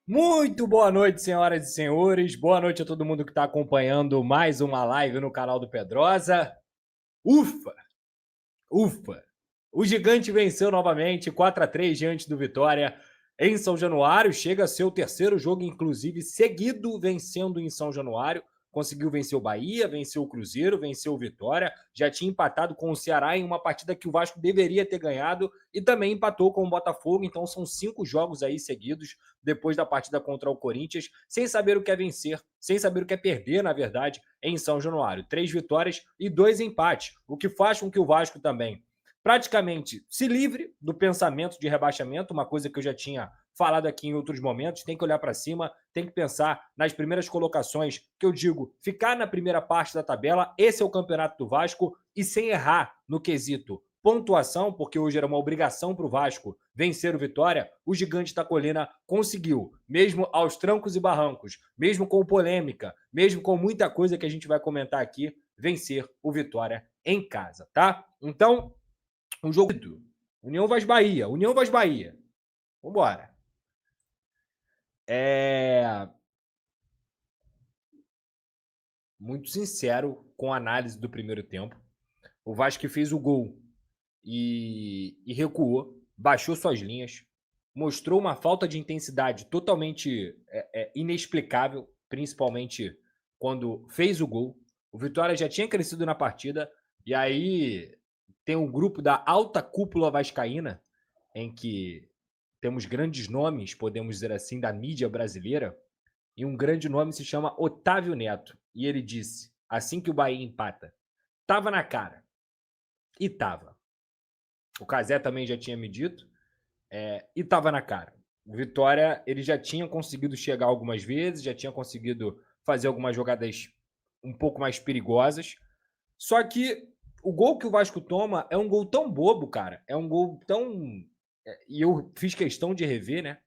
Muito boa noite, senhoras e senhores. Boa noite a todo mundo que está acompanhando mais uma live no canal do Pedrosa. Ufa! Ufa! O Gigante venceu novamente 4-3 diante do Vitória em São Januário. Chega a ser o terceiro jogo, inclusive, seguido vencendo em São Januário. Conseguiu vencer o Bahia, venceu o Cruzeiro, venceu o Vitória. Já tinha empatado com o Ceará em uma partida que o Vasco deveria ter ganhado e também empatou com o Botafogo. Então são 5 jogos aí seguidos depois da partida contra o Corinthians, sem saber o que é vencer, sem saber o que é perder, na verdade, em São Januário. 3 vitórias e 2 empates, o que faz com que o Vasco também praticamente se livre do pensamento de rebaixamento, uma coisa que eu já tinha falado aqui em outros momentos. Tem que olhar para cima, tem que pensar nas primeiras colocações, que eu digo, ficar na primeira parte da tabela. Esse é o campeonato do Vasco, e sem errar no quesito pontuação, porque hoje era uma obrigação para o Vasco vencer o Vitória. O Gigante da Colina conseguiu, mesmo aos trancos e barrancos, mesmo com polêmica, mesmo com muita coisa que a gente vai comentar aqui, vencer o Vitória em casa, tá? Então, um jogo. União Vaz Bahia. União Vaz Bahia. Vambora. Muito sincero com a análise do primeiro tempo. O Vasco fez o gol e recuou, baixou suas linhas, mostrou uma falta de intensidade totalmente inexplicável, principalmente quando fez o gol. O Vitória já tinha crescido na partida, e aí tem um grupo da alta cúpula vascaína, em que temos grandes nomes, podemos dizer assim, da mídia brasileira, e um grande nome se chama Otávio Neto. E ele disse, assim que o Bahia empata, tava na cara. E tava. O Cazé também já tinha me dito, e tava na cara. O Vitória, ele já tinha conseguido chegar algumas vezes, já tinha conseguido fazer algumas jogadas um pouco mais perigosas. Só que o gol que o Vasco toma é um gol tão bobo, cara. É um gol tão. E eu fiz questão de rever, né?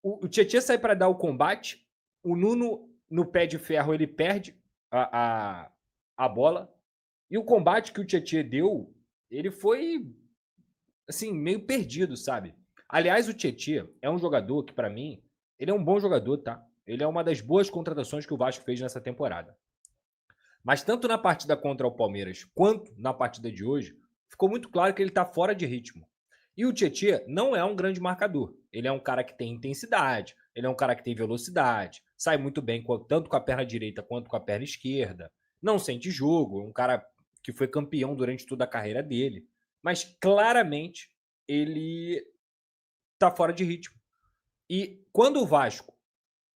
O Tietchan sai para dar o combate, o Nuno, no pé de ferro, ele perde a bola. E o combate que o Tietchan deu, ele foi, assim, meio perdido, sabe? Aliás, o Tietchan é um jogador que, para mim, ele é um bom jogador, tá? Ele é uma das boas contratações que o Vasco fez nessa temporada. Mas tanto na partida contra o Palmeiras quanto na partida de hoje, ficou muito claro que ele está fora de ritmo. E o Tietchan não é um grande marcador. Ele é um cara que tem intensidade, ele é um cara que tem velocidade, sai muito bem tanto com a perna direita quanto com a perna esquerda, não sente jogo, é um cara que foi campeão durante toda a carreira dele. Mas claramente ele está fora de ritmo. E quando o Vasco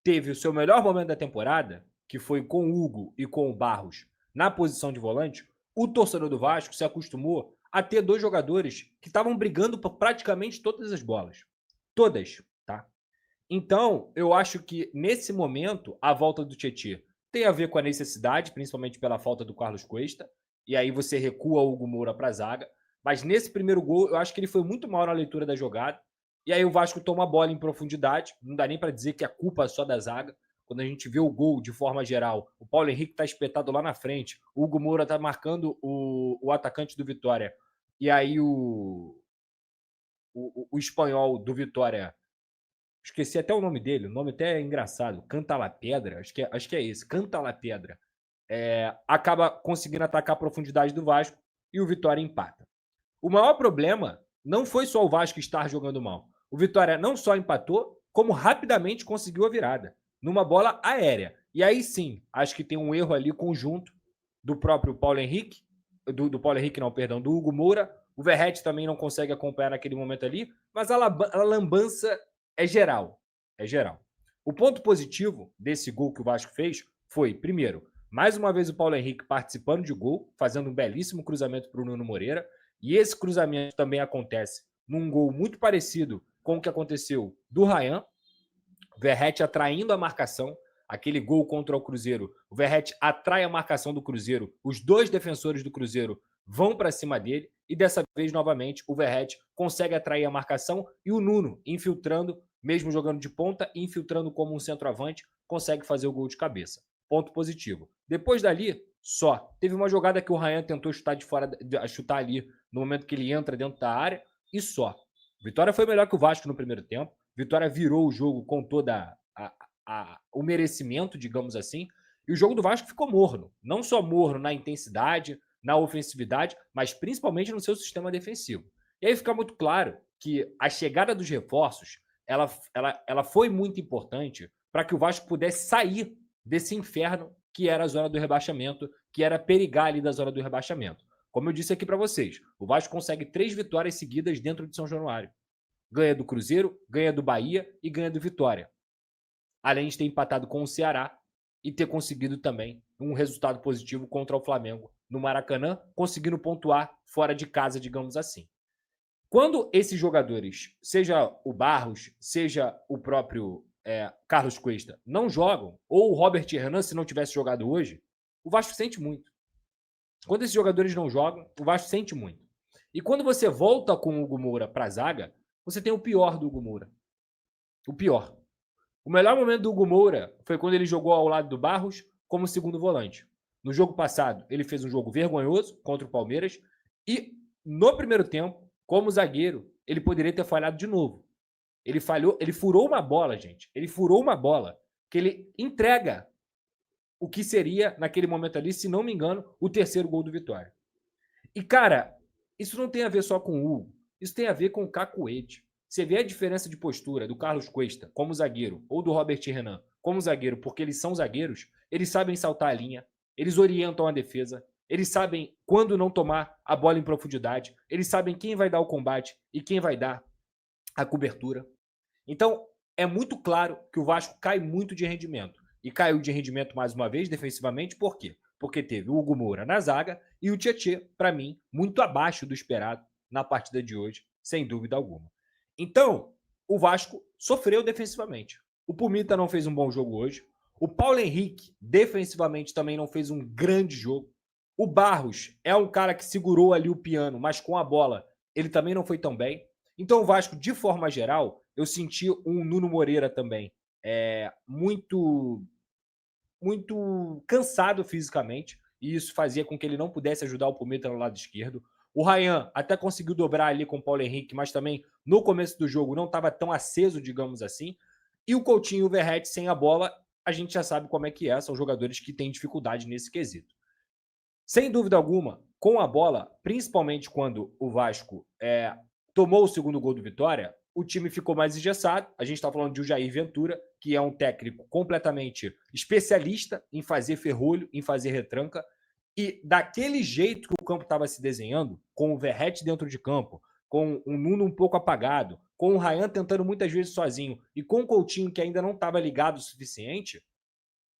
teve o seu melhor momento da temporada, que foi com o Hugo e com o Barros na posição de volante, o torcedor do Vasco se acostumou a ter dois jogadores que estavam brigando por praticamente todas as bolas. Todas, tá? Então, eu acho que nesse momento, a volta do Tietchan tem a ver com a necessidade, principalmente pela falta do Carlos Cuesta, e aí você recua o Hugo Moura para a zaga. Mas nesse primeiro gol, eu acho que ele foi muito mal na leitura da jogada. E aí o Vasco toma a bola em profundidade. Não dá nem para dizer que a culpa é só da zaga. Quando a gente vê o gol de forma geral, o Paulo Henrique está espetado lá na frente, o Hugo Moura está marcando o atacante do Vitória. E aí o espanhol do Vitória, esqueci até o nome dele, o nome até é engraçado, Canta La Pedra, acho que é esse, Canta La Pedra, acaba conseguindo atacar a profundidade do Vasco e o Vitória empata. O maior problema não foi só o Vasco estar jogando mal. O Vitória não só empatou, como rapidamente conseguiu a virada, numa bola aérea. E aí sim, acho que tem um erro ali conjunto do próprio Paulo Henrique, do Paulo Henrique não, perdão, do Hugo Moura. O Verratti também não consegue acompanhar naquele momento ali, mas a lambança é geral. É geral. O ponto positivo desse gol que o Vasco fez foi, primeiro, mais uma vez o Paulo Henrique participando de gol, fazendo um belíssimo cruzamento para o Nuno Moreira. E esse cruzamento também acontece num gol muito parecido com o que aconteceu do Ryan. Verratti atraindo a marcação. Aquele gol contra o Cruzeiro, o Verratti atrai a marcação do Cruzeiro. Os dois defensores do Cruzeiro vão para cima dele. E dessa vez, novamente, o Verratti consegue atrair a marcação. E o Nuno, infiltrando, mesmo jogando de ponta, infiltrando como um centroavante, consegue fazer o gol de cabeça. Ponto positivo. Depois dali, só. Teve uma jogada que o Ryan tentou chutar de fora, chutar ali no momento que ele entra dentro da área, e só. Vitória foi melhor que o Vasco no primeiro tempo. Vitória virou o jogo com toda o merecimento, digamos assim, e o jogo do Vasco ficou morno. Não só morno na intensidade, na ofensividade, mas principalmente no seu sistema defensivo. E aí fica muito claro que a chegada dos reforços ela foi muito importante para que o Vasco pudesse sair desse inferno que era a zona do rebaixamento, que era perigar ali da zona do rebaixamento. Como eu disse aqui para vocês, o Vasco consegue 3 vitórias seguidas dentro de São Januário. Ganha do Cruzeiro, ganha do Bahia e ganha do Vitória. Além de ter empatado com o Ceará e ter conseguido também um resultado positivo contra o Flamengo no Maracanã, conseguindo pontuar fora de casa, digamos assim. Quando esses jogadores, seja o Barros, seja o próprio Carlos Cuesta, não jogam, ou o Robert Renan, se não tivesse jogado hoje, o Vasco sente muito. Quando esses jogadores não jogam, o Vasco sente muito. E quando você volta com o Hugo Moura para a zaga, você tem o pior do Hugo Moura. O pior. O melhor momento do Hugo Moura foi quando ele jogou ao lado do Barros como segundo volante. No jogo passado, ele fez um jogo vergonhoso contra o Palmeiras e no primeiro tempo, como zagueiro, ele poderia ter falhado de novo. Ele falhou, ele furou uma bola, gente. Ele furou uma bola que ele entrega o que seria, naquele momento ali, se não me engano, o terceiro gol do Vitória. E, cara, isso não tem a ver só com o Hugo. Isso tem a ver com o Cacuete. Você vê a diferença de postura do Carlos Cuesta como zagueiro ou do Robert Renan como zagueiro, porque eles são zagueiros, eles sabem saltar a linha, eles orientam a defesa, eles sabem quando não tomar a bola em profundidade, eles sabem quem vai dar o combate e quem vai dar a cobertura. Então, é muito claro que o Vasco cai muito de rendimento. E caiu de rendimento mais uma vez, defensivamente, por quê? Porque teve o Hugo Moura na zaga e o Tietê, para mim, muito abaixo do esperado na partida de hoje, sem dúvida alguma. Então, o Vasco sofreu defensivamente. O Pumita não fez um bom jogo hoje. O Paulo Henrique, defensivamente, também não fez um grande jogo. O Barros é um cara que segurou ali o piano, mas com a bola ele também não foi tão bem. Então, o Vasco, de forma geral, eu senti um Nuno Moreira também muito cansado fisicamente, e isso fazia com que ele não pudesse ajudar o Pumita no lado esquerdo. O Ryan até conseguiu dobrar ali com o Paulo Henrique, mas também no começo do jogo não estava tão aceso, digamos assim. E o Coutinho e o Verratti sem a bola, a gente já sabe como é que é, são jogadores que têm dificuldade nesse quesito. Sem dúvida alguma, com a bola, principalmente quando o Vasco tomou o segundo gol do Vitória, o time ficou mais engessado. A gente está falando de um Jair Ventura, que é um técnico completamente especialista em fazer ferrolho, em fazer retranca. E daquele jeito que o campo estava se desenhando, com o Verratti dentro de campo, com o Nuno um pouco apagado, com o Ryan tentando muitas vezes sozinho e com o Coutinho que ainda não estava ligado o suficiente,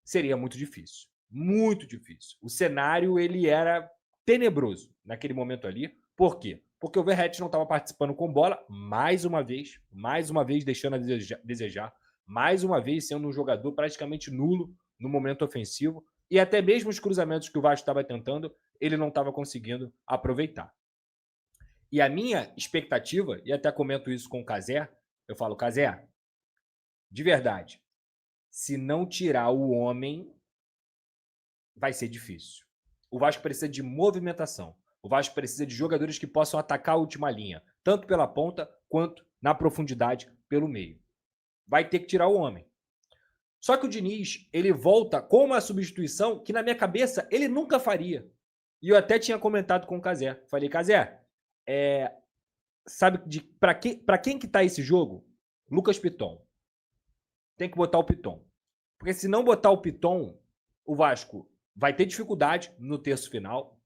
seria muito difícil. Muito difícil. O cenário ele era tenebroso naquele momento ali. Por quê? Porque o Verratti não estava participando com bola, mais uma vez deixando a desejar, mais uma vez sendo um jogador praticamente nulo no momento ofensivo, e até mesmo os cruzamentos que o Vasco estava tentando, ele não estava conseguindo aproveitar. E a minha expectativa, e até comento isso com o Cazé, eu falo, Cazé, de verdade, se não tirar o homem, vai ser difícil. O Vasco precisa de movimentação. O Vasco precisa de jogadores que possam atacar a última linha, tanto pela ponta quanto na profundidade pelo meio. Vai ter que tirar o homem. Só que o Diniz, ele volta com uma substituição que na minha cabeça ele nunca faria. E eu até tinha comentado com o Cazé. Falei, Cazé, sabe para quem que tá esse jogo? Lucas Piton. Tem que botar o Piton. Porque se não botar o Piton, o Vasco vai ter dificuldade no terço final.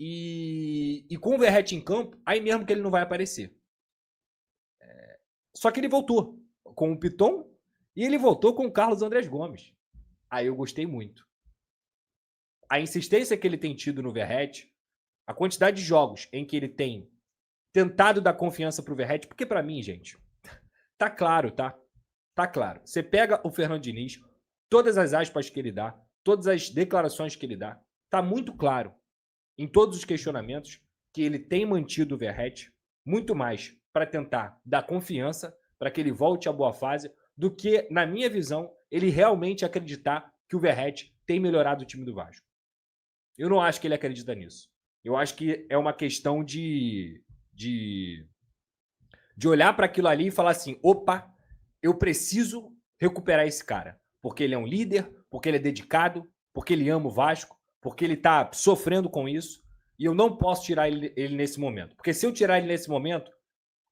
E com o Verratti em campo, aí mesmo que ele não vai aparecer. Só que ele voltou com o Piton e ele voltou com o Carlos Andrés Gomes. Aí eu gostei muito. A insistência que ele tem tido no Verratti, a quantidade de jogos em que ele tem tentado dar confiança pro Verratti, porque para mim, gente, tá claro, tá? Tá claro. Você pega o Fernando Diniz, todas as aspas que ele dá, todas as declarações que ele dá, tá muito claro em todos os questionamentos que ele tem mantido o Verratti muito mais para tentar dar confiança para que ele volte à boa fase do que, na minha visão, ele realmente acreditar que o Verratti tem melhorado o time do Vasco. Eu não acho que ele acredita nisso. Eu acho que é uma questão de olhar para aquilo ali e falar assim, opa, eu preciso recuperar esse cara, porque ele é um líder, porque ele é dedicado, porque ele ama o Vasco, porque ele tá sofrendo com isso, e eu não posso tirar ele nesse momento. Porque se eu tirar ele nesse momento,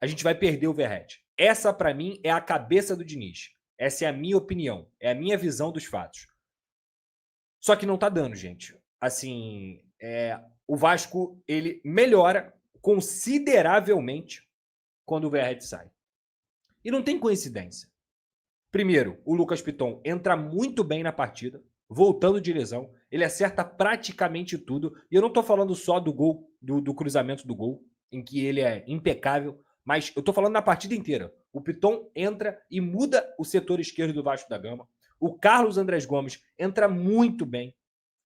a gente vai perder o Verratti. Essa, para mim, é a cabeça do Diniz. Essa é a minha opinião, é a minha visão dos fatos. Só que não tá dando, gente. Assim, o Vasco, ele melhora consideravelmente quando o Verratti sai. E não tem coincidência. Primeiro, o Lucas Piton entra muito bem na partida, voltando de lesão. Ele acerta praticamente tudo. E eu não tô falando só do gol, do cruzamento do gol, em que ele é impecável, mas eu tô falando na partida inteira. O Piton entra e muda o setor esquerdo do Vasco da Gama. O Carlos Andrés Gomes entra muito bem,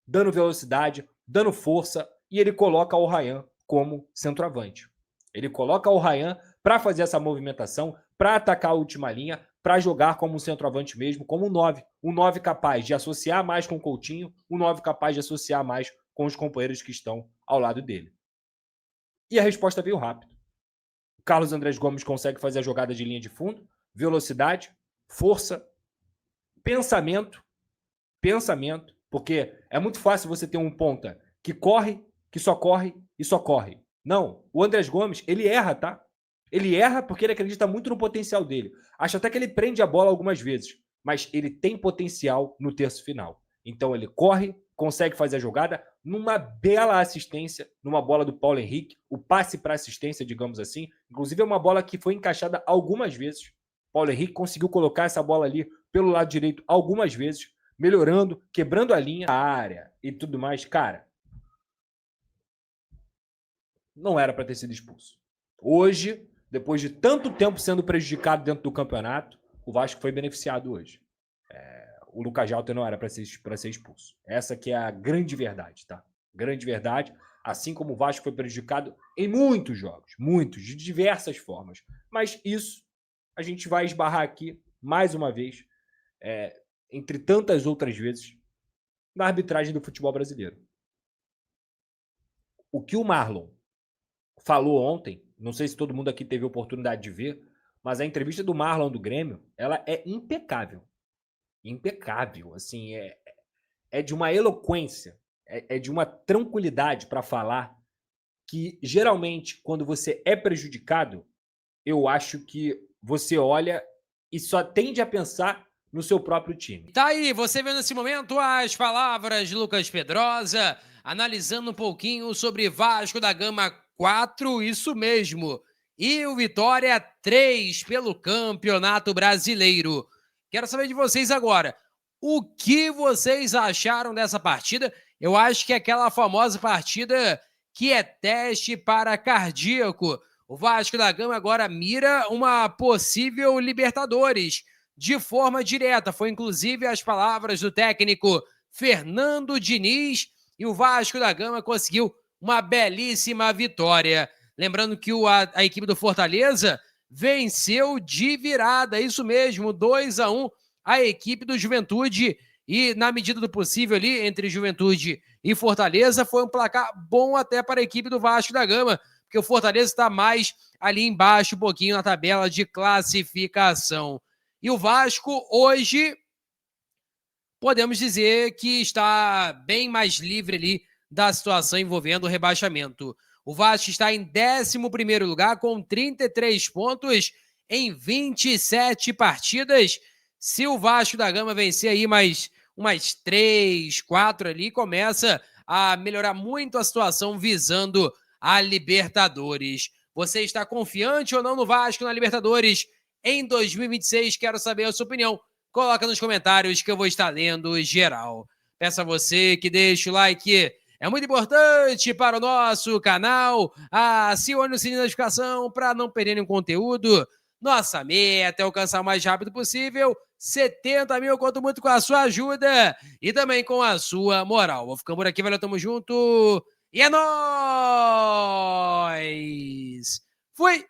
dando velocidade, dando força, e ele coloca o Ryan como centroavante. Ele coloca o Ryan para fazer essa movimentação, para atacar a última linha, para jogar como um centroavante mesmo, como um 9. Um 9 capaz de associar mais com o Coutinho, um 9 capaz de associar mais com os companheiros que estão ao lado dele. E a resposta veio rápido. O Carlos Andrés Gomes consegue fazer a jogada de linha de fundo, velocidade, força, pensamento, porque é muito fácil você ter um ponta que corre, que só corre e só corre. Não, o Andrés Gomes, ele erra, tá? Ele erra porque ele acredita muito no potencial dele. Acho até que ele prende a bola algumas vezes, mas ele tem potencial no terço final. Então ele corre, consegue fazer a jogada numa bela assistência, numa bola do Paulo Henrique, o passe para assistência, digamos assim. Inclusive é uma bola que foi encaixada algumas vezes. Paulo Henrique conseguiu colocar essa bola ali pelo lado direito algumas vezes, melhorando, quebrando a linha, a área e tudo mais. Cara, não era para ter sido expulso. Hoje, depois de tanto tempo sendo prejudicado dentro do campeonato, o Vasco foi beneficiado hoje. O Lucas Jalter não era para ser expulso. Essa que é a grande verdade, tá? Grande verdade. Assim como o Vasco foi prejudicado em muitos jogos, muitos, de diversas formas. Mas isso a gente vai esbarrar aqui, mais uma vez, entre tantas outras vezes, na arbitragem do futebol brasileiro. O que o Marlon falou ontem, não sei se todo mundo aqui teve a oportunidade de ver, mas a entrevista do Marlon do Grêmio, ela é impecável. Impecável, assim, é de uma eloquência, é de uma tranquilidade para falar que, geralmente, quando você é prejudicado, eu acho que você olha e só tende a pensar no seu próprio time. Tá aí, você vê nesse momento as palavras de Lucas Pedrosa, analisando um pouquinho sobre Vasco da Gama 4, isso mesmo, e o Vitória 3 pelo Campeonato Brasileiro. Quero saber de vocês agora, o que vocês acharam dessa partida? Eu acho que é aquela famosa partida que é teste para cardíaco. O Vasco da Gama agora mira uma possível Libertadores de forma direta. Foi inclusive as palavras do técnico Fernando Diniz, e o Vasco da Gama conseguiu uma belíssima vitória. Lembrando que a equipe do Fortaleza venceu de virada, isso mesmo, 2-1 a equipe do Juventude, e na medida do possível ali, entre Juventude e Fortaleza, foi um placar bom até para a equipe do Vasco da Gama, porque o Fortaleza está mais ali embaixo um pouquinho na tabela de classificação. E o Vasco hoje, podemos dizer que está bem mais livre ali da situação envolvendo o rebaixamento. O Vasco está em 11º lugar com 33 pontos em 27 partidas. Se o Vasco da Gama vencer aí umas 3, 4 ali, começa a melhorar muito a situação visando a Libertadores. Você está confiante ou não no Vasco na Libertadores em 2026? Quero saber a sua opinião. Coloca nos comentários que eu vou estar lendo geral. Peço a você que deixe o like, é muito importante para o nosso canal. Acione o sininho de notificação para não perder nenhum conteúdo. Nossa meta é alcançar o mais rápido possível 70 mil, conto muito com a sua ajuda e também com a sua moral. Vou ficando por aqui, valeu, tamo junto e é nóis! Fui!